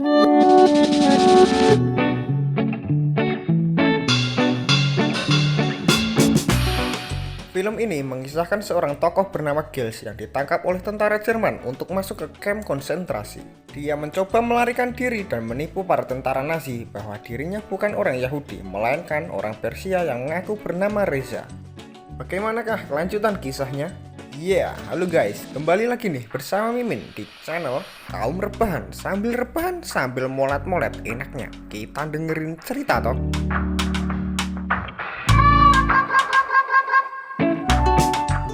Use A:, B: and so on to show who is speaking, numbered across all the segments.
A: Film ini mengisahkan seorang tokoh bernama Gilles yang ditangkap oleh tentara Jerman untuk masuk ke kamp konsentrasi. Dia mencoba melarikan diri dan menipu para tentara Nazi bahwa dirinya bukan orang Yahudi, melainkan orang Persia yang mengaku bernama Reza. Bagaimanakah kelanjutan kisahnya? Halo guys, kembali lagi nih bersama Mimin di channel Kaum Rebahan. Sambil rebahan, sambil molet-molet, enaknya kita dengerin cerita toh.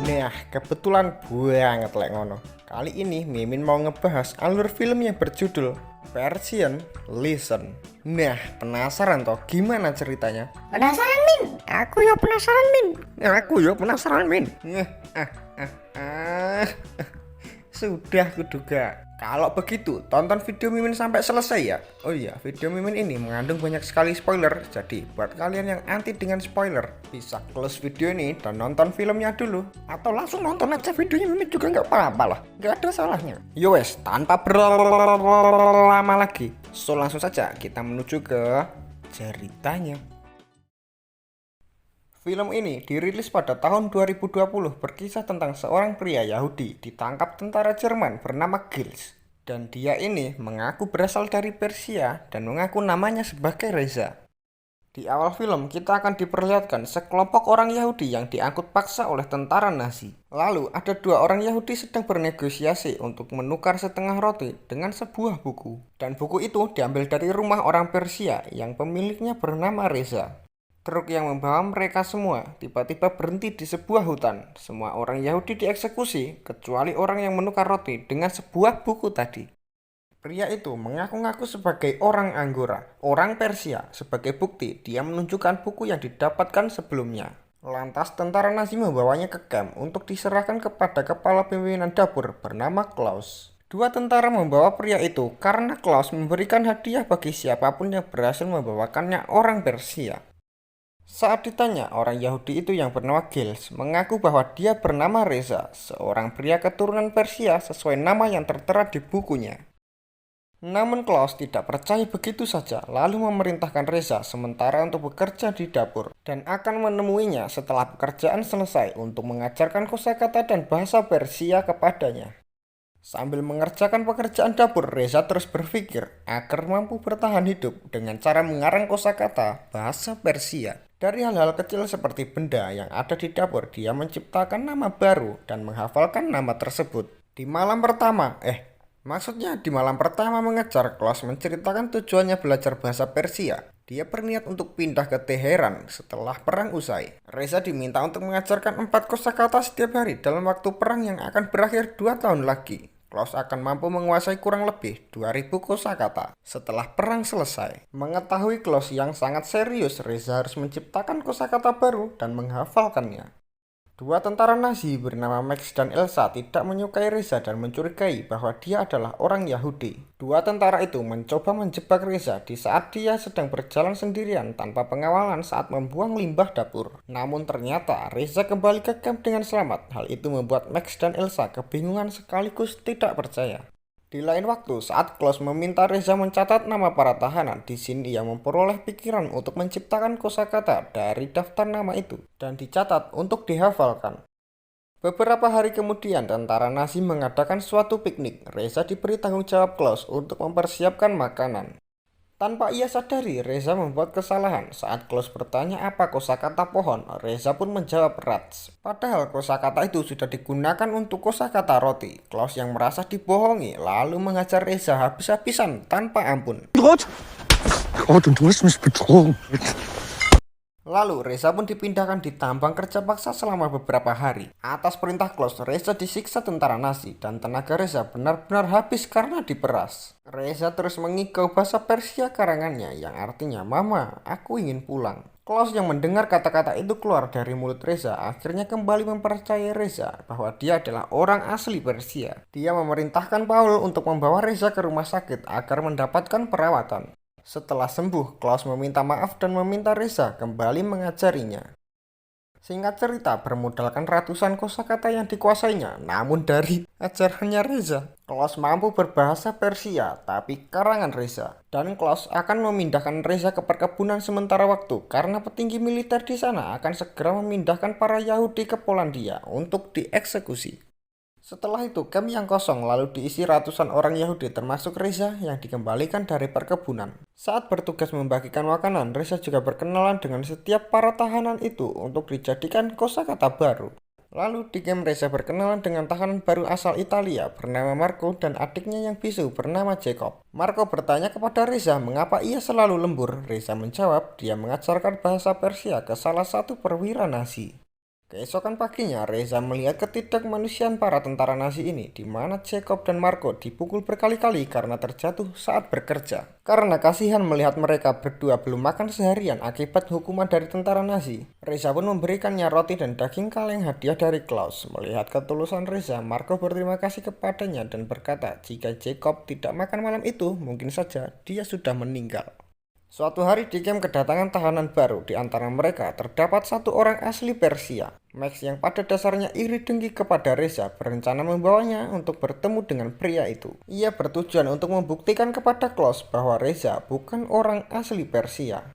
A: Nah, kebetulan banget lek ngono. Kali ini Mimin mau ngebahas alur film yang berjudul Persian Legion. Nah, penasaran toh gimana ceritanya?
B: Penasaran Min? Aku ya penasaran Min.
A: Sudah kuduga. Kalau begitu, tonton video Mimin sampai selesai ya. Oh iya, video Mimin ini mengandung banyak sekali spoiler. Jadi, buat kalian yang anti dengan spoiler, bisa close video ini dan nonton filmnya dulu. Atau langsung nonton aja videonya Mimin juga nggak apa-apa lah. Nggak ada salahnya. Yowes, tanpa berlama lagi. So, langsung saja kita menuju ke ceritanya. Film ini dirilis pada tahun 2020 berkisah tentang seorang pria Yahudi ditangkap tentara Jerman bernama Gilles. Dan dia ini mengaku berasal dari Persia dan mengaku namanya sebagai Reza. Di awal film kita akan diperlihatkan sekelompok orang Yahudi yang diangkut paksa oleh tentara Nazi. Lalu ada dua orang Yahudi sedang bernegosiasi untuk menukar setengah roti dengan sebuah buku. Dan buku itu diambil dari rumah orang Persia yang pemiliknya bernama Reza. Truk yang membawa mereka semua tiba-tiba berhenti di sebuah hutan. Semua orang Yahudi dieksekusi, kecuali orang yang menukar roti dengan sebuah buku tadi. Pria itu mengaku-ngaku sebagai orang Anggora, orang Persia. Sebagai bukti, dia menunjukkan buku yang didapatkan sebelumnya. Lantas tentara Nazi membawanya ke kamp untuk diserahkan kepada kepala pimpinan dapur bernama Klaus. Dua tentara membawa pria itu karena Klaus memberikan hadiah bagi siapapun yang berhasil membawakannya orang Persia. Saat ditanya, orang Yahudi itu yang bernama Gilles mengaku bahwa dia bernama Reza, seorang pria keturunan Persia sesuai nama yang tertera di bukunya. Namun Klaus tidak percaya begitu saja, lalu memerintahkan Reza sementara untuk bekerja di dapur dan akan menemuinya setelah pekerjaan selesai untuk mengajarkan kosakata dan bahasa Persia kepadanya. Sambil mengerjakan pekerjaan dapur, Reza terus berpikir agar mampu bertahan hidup dengan cara mengarang kosakata bahasa Persia. Dari hal-hal kecil seperti benda yang ada di dapur, dia menciptakan nama baru dan menghafalkan nama tersebut. Di malam pertama mengejar, Klaus menceritakan tujuannya belajar bahasa Persia. Dia berniat untuk pindah ke Teheran setelah perang usai. Reza diminta untuk mengajarkan 4 kosakata setiap hari dalam waktu perang yang akan berakhir 2 tahun lagi. Klaus akan mampu menguasai kurang lebih 2000 kosakata setelah perang selesai. Mengetahui Klaus yang sangat serius, Reza harus menciptakan kosakata baru dan menghafalkannya. Dua tentara Nazi bernama Max dan Elsa tidak menyukai Reza dan mencurigai bahwa dia adalah orang Yahudi. Dua tentara itu mencoba menjebak Reza di saat dia sedang berjalan sendirian tanpa pengawalan saat membuang limbah dapur. Namun ternyata Reza kembali ke kamp dengan selamat. Hal itu membuat Max dan Elsa kebingungan sekaligus tidak percaya. Di lain waktu, saat Klaus meminta Reza mencatat nama para tahanan, di sini ia memperoleh pikiran untuk menciptakan kosakata dari daftar nama itu dan dicatat untuk dihafalkan. Beberapa hari kemudian, tentara Nazi mengadakan suatu piknik. Reza diberi tanggung jawab Klaus untuk mempersiapkan makanan. Tanpa ia sadari, Reza membuat kesalahan. Saat Klaus bertanya apa kosakata pohon, Reza pun menjawab rats. Padahal kosakata itu sudah digunakan untuk kosakata roti. Klaus yang merasa dibohongi, lalu mengajar Reza habis-habisan tanpa ampun.
C: Gott, und du hast mich betrogen.
A: Lalu Reza pun dipindahkan di tambang kerja paksa selama beberapa hari. Atas perintah Klaus, Reza disiksa tentara Nazi dan tenaga Reza benar-benar habis karena diperas. Reza terus mengigau bahasa Persia karangannya yang artinya, "Mama, aku ingin pulang." Klaus yang mendengar kata-kata itu keluar dari mulut Reza akhirnya kembali mempercayai Reza bahwa dia adalah orang asli Persia. Dia memerintahkan Paul untuk membawa Reza ke rumah sakit agar mendapatkan perawatan. Setelah sembuh, Klaus meminta maaf dan meminta Reza kembali mengajarinya. Singkat cerita, bermodalkan ratusan kosakata yang dikuasainya, namun dari ajarannya Reza, Klaus mampu berbahasa Persia, tapi karangan Reza. Dan Klaus akan memindahkan Reza ke perkebunan sementara waktu, karena petinggi militer di sana akan segera memindahkan para Yahudi ke Polandia untuk dieksekusi. Setelah itu, camp yang kosong lalu diisi ratusan orang Yahudi termasuk Reza yang dikembalikan dari perkebunan. Saat bertugas membagikan makanan, Reza juga berkenalan dengan setiap para tahanan itu untuk dijadikan kosakata baru. Lalu di camp Reza berkenalan dengan tahanan baru asal Italia bernama Marco dan adiknya yang bisu bernama Jacob. Marco bertanya kepada Reza mengapa ia selalu lembur. Reza menjawab dia mengajarkan bahasa Persia ke salah satu perwira Nazi. Keesokan paginya, Reza melihat ketidakmanusiaan para tentara Nazi ini, di mana Jacob dan Marco dipukul berkali-kali karena terjatuh saat bekerja. Karena kasihan melihat mereka berdua belum makan seharian akibat hukuman dari tentara Nazi, Reza pun memberikannya roti dan daging kaleng hadiah dari Klaus. Melihat ketulusan Reza, Marco berterima kasih kepadanya dan berkata jika Jacob tidak makan malam itu, mungkin saja dia sudah meninggal. Suatu hari di camp kedatangan tahanan baru, di antara mereka terdapat satu orang asli Persia. Max yang pada dasarnya iri dengki kepada Reza berencana membawanya untuk bertemu dengan pria itu. Ia bertujuan untuk membuktikan kepada Klaus bahwa Reza bukan orang asli Persia.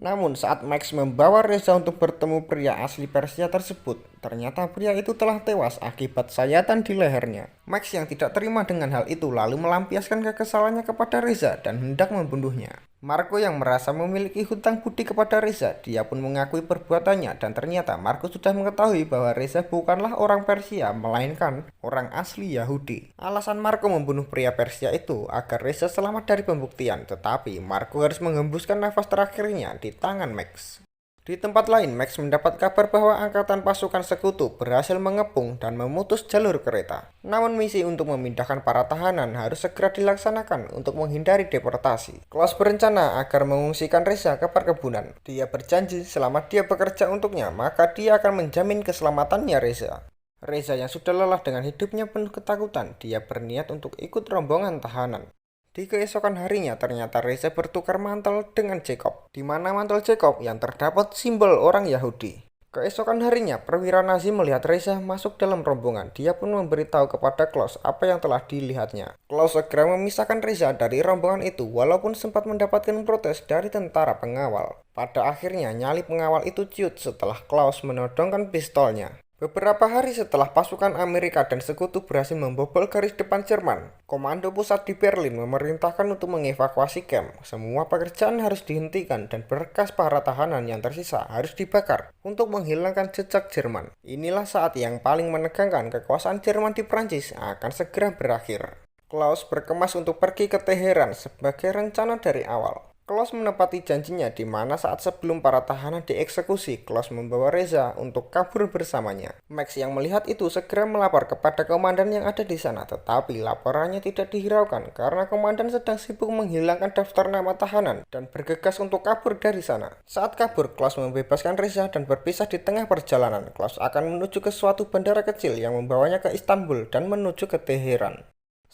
A: Namun saat Max membawa Reza untuk bertemu pria asli Persia tersebut, ternyata pria itu telah tewas akibat sayatan di lehernya. Max yang tidak terima dengan hal itu lalu melampiaskan kekesalannya kepada Reza dan hendak membunuhnya. Marco yang merasa memiliki hutang budi kepada Reza, dia pun mengakui perbuatannya dan ternyata Marco sudah mengetahui bahwa Reza bukanlah orang Persia melainkan orang asli Yahudi. Alasan Marco membunuh pria Persia itu agar Reza selamat dari pembuktian, tetapi Marco harus menghembuskan nafas terakhirnya di tangan Max. Di tempat lain, Max mendapat kabar bahwa angkatan pasukan sekutu berhasil mengepung dan memutus jalur kereta. Namun misi untuk memindahkan para tahanan harus segera dilaksanakan untuk menghindari deportasi. Klaus berencana agar mengungsikan Reza ke perkebunan. Dia berjanji selama dia bekerja untuknya, maka dia akan menjamin keselamatannya Reza. Reza yang sudah lelah dengan hidupnya penuh ketakutan, dia berniat untuk ikut rombongan tahanan. Di keesokan harinya ternyata Reza bertukar mantel dengan Jacob, di mana mantel Jacob yang terdapat simbol orang Yahudi. Keesokan harinya perwira Nazi melihat Reza masuk dalam rombongan. Dia pun memberitahu kepada Klaus apa yang telah dilihatnya. Klaus segera memisahkan Reza dari rombongan itu walaupun sempat mendapatkan protes dari tentara pengawal. Pada akhirnya nyali pengawal itu ciut setelah Klaus menodongkan pistolnya. Beberapa hari setelah pasukan Amerika dan sekutu berhasil membobol garis depan Jerman, Komando Pusat di Berlin memerintahkan untuk mengevakuasi camp. Semua pekerjaan harus dihentikan dan berkas para tahanan yang tersisa harus dibakar untuk menghilangkan jejak Jerman. Inilah saat yang paling menegangkan, kekuasaan Jerman di Prancis akan segera berakhir. Klaus berkemas untuk pergi ke Teheran sebagai rencana dari awal. Klaus menepati janjinya di mana saat sebelum para tahanan dieksekusi, Klaus membawa Reza untuk kabur bersamanya. Max yang melihat itu segera melapor kepada komandan yang ada di sana, tetapi laporannya tidak dihiraukan karena komandan sedang sibuk menghilangkan daftar nama tahanan dan bergegas untuk kabur dari sana. Saat kabur, Klaus membebaskan Reza dan berpisah di tengah perjalanan. Klaus akan menuju ke suatu bandara kecil yang membawanya ke Istanbul dan menuju ke Teheran.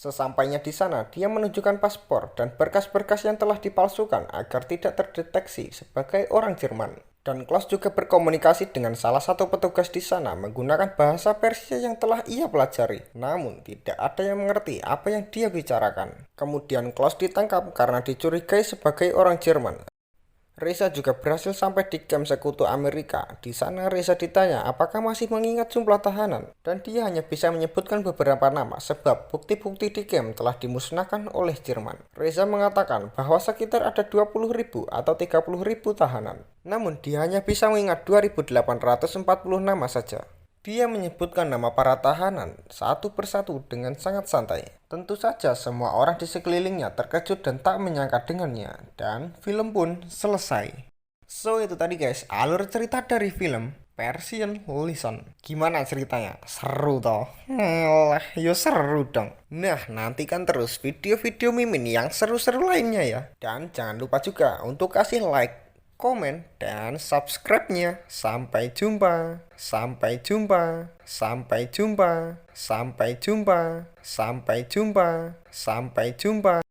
A: Sesampainya di sana, dia menunjukkan paspor dan berkas-berkas yang telah dipalsukan agar tidak terdeteksi sebagai orang Jerman. Dan Klaus juga berkomunikasi dengan salah satu petugas di sana menggunakan bahasa Persia yang telah ia pelajari. Namun, tidak ada yang mengerti apa yang dia bicarakan. Kemudian Klaus ditangkap karena dicurigai sebagai orang Jerman. Reza juga berhasil sampai di camp sekutu Amerika. Di sana Reza ditanya apakah masih mengingat jumlah tahanan, dan dia hanya bisa menyebutkan beberapa nama sebab bukti-bukti di camp telah dimusnahkan oleh Jerman. Reza mengatakan bahwa sekitar ada 20.000 atau 30.000 tahanan. Namun dia hanya bisa mengingat 2.840 nama saja. Dia menyebutkan nama para tahanan satu persatu dengan sangat santai. Tentu saja semua orang di sekelilingnya terkejut dan tak menyangka dengannya. Dan film pun selesai. So itu tadi guys, alur cerita dari film Persian Legion. Gimana ceritanya? Seru toh? Lah, yo seru dong. Nah, nantikan terus video-video Mimin yang seru-seru lainnya ya. Dan jangan lupa juga untuk kasih like, komen, dan subscribe-nya. Sampai jumpa, sampai jumpa, sampai jumpa, sampai jumpa, sampai jumpa, sampai jumpa.